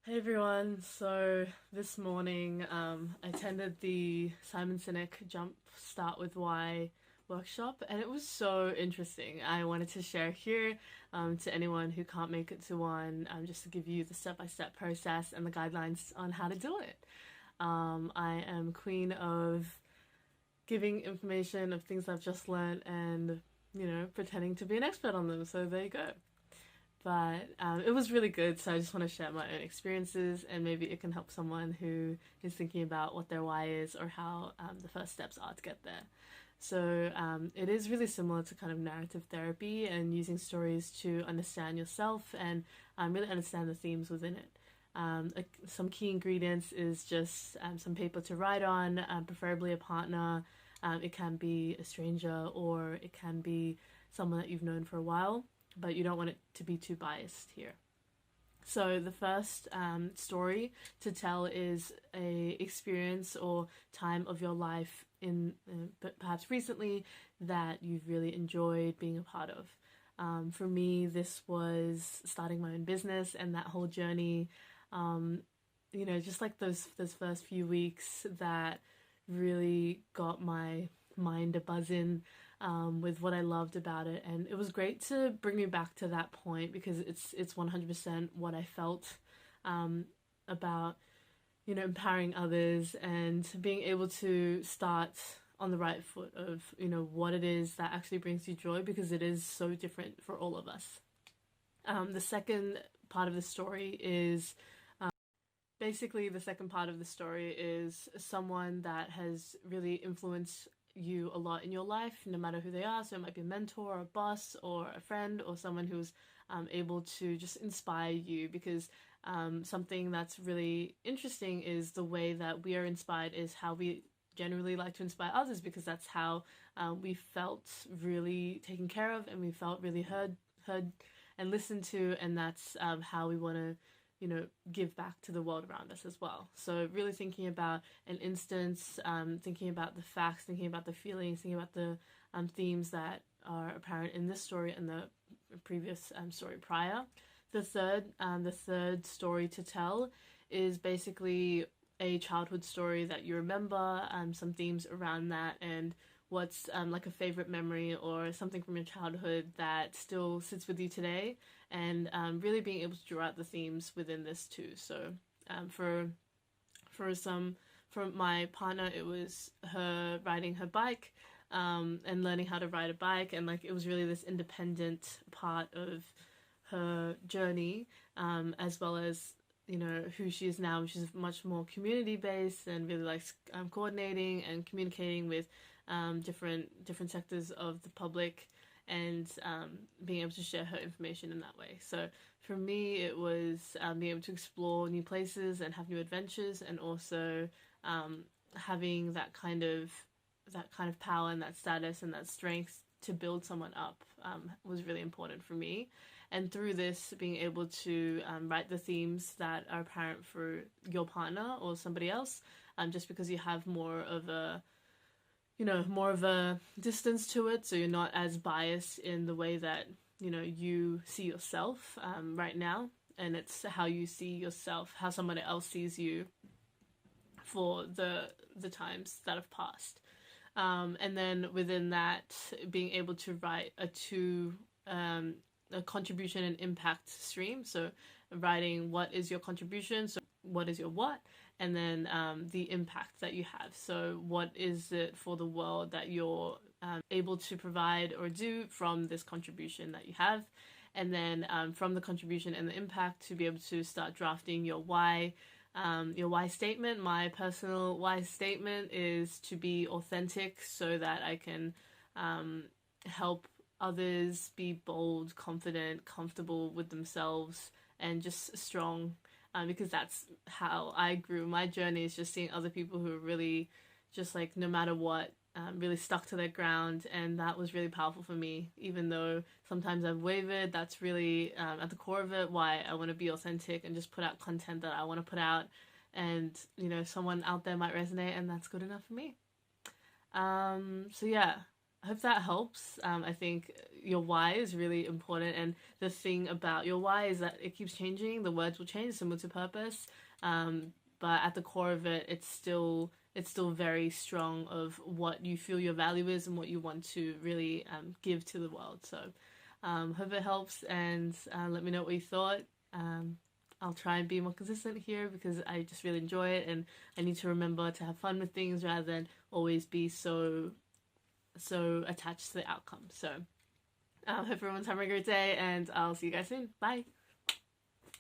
Hey everyone, so this morning I attended the Simon Sinek Jumpstart with Why workshop, and it was so interesting. I wanted to share here to anyone who can't make it to one, just to give you the step-by-step process and the guidelines on how to do it. I am queen of giving information of things I've just learned and, pretending to be an expert on them, so there you go. But it was really good, so I just want to share my own experiences, and maybe it can help someone who is thinking about what their why is or how the first steps are to get there. So it is really similar to kind of narrative therapy and using stories to understand yourself and really understand the themes within it. Some key ingredients is just some paper to write on, preferably a partner. It can be a stranger or it can be someone that you've known for a while, but you don't want it to be too biased here. So the first story to tell is a experience or time of your life but perhaps recently that you've really enjoyed being a part of. For me, this was starting my own business and that whole journey. Just like those first few weeks that really got my mind a buzzing with what I loved about it, and it was great to bring me back to that point because it's 100% what I felt about empowering others and being able to start on the right foot of what it is that actually brings you joy, because it is so different for all of us. The second part of the story is someone that has really influenced you a lot in your life, no matter who they are. So it might be a mentor, or a boss, or a friend, or someone who's able to just inspire you, because something that's really interesting is the way that we are inspired is how we generally like to inspire others, because that's how we felt really taken care of and we felt really heard and listened to, and that's how we want to give back to the world around us as well. So really thinking about an instance, thinking about the facts, thinking about the feelings, thinking about the themes that are apparent in this story and the previous story prior. The third story to tell is basically a childhood story that you remember, some themes around that, and what's like a favorite memory or something from your childhood that still sits with you today, and really being able to draw out the themes within this too. So for my partner, it was her riding her bike and learning how to ride a bike, and like it was really this independent part of her journey, as well as who she is now, which is much more community based and really likes coordinating and communicating with different sectors of the public, and being able to share her information in that way. So for me, it was being able to explore new places and have new adventures, and also having that kind of power and that status and that strength to build someone up was really important for me. And through this, being able to write the themes that are apparent for your partner or somebody else, just because you have more of a distance to it, so you're not as biased in the way that you see yourself right now, and it's how you see yourself, how somebody else sees you for the times that have passed. And then within that, being able to write a contribution and impact stream. So writing what is your contribution, so what is your what, and then the impact that you have. So what is it for the world that you're able to provide or do from this contribution that you have, and then from the contribution and the impact to be able to start drafting your why. Your why statement. My personal why statement is to be authentic, so that I can help others be bold, confident, comfortable with themselves, and just strong, because that's how I grew. My journey is just seeing other people who are really just like, no matter what, really stuck to their ground, and that was really powerful for me. Even though sometimes I've wavered, that's really at the core of it why I want to be authentic and just put out content that I want to put out, and someone out there might resonate, and that's good enough for me. So yeah, I hope that helps. I think your why is really important, and the thing about your why is that it keeps changing. The words will change, similar to purpose, but at the core of it, it's still very strong of what you feel your value is and what you want to really give to the world. So, hope it helps, and let me know what you thought. I'll try and be more consistent here because I just really enjoy it, and I need to remember to have fun with things rather than always be so attached to the outcome. So, hope everyone's having a great day, and I'll see you guys soon. Bye.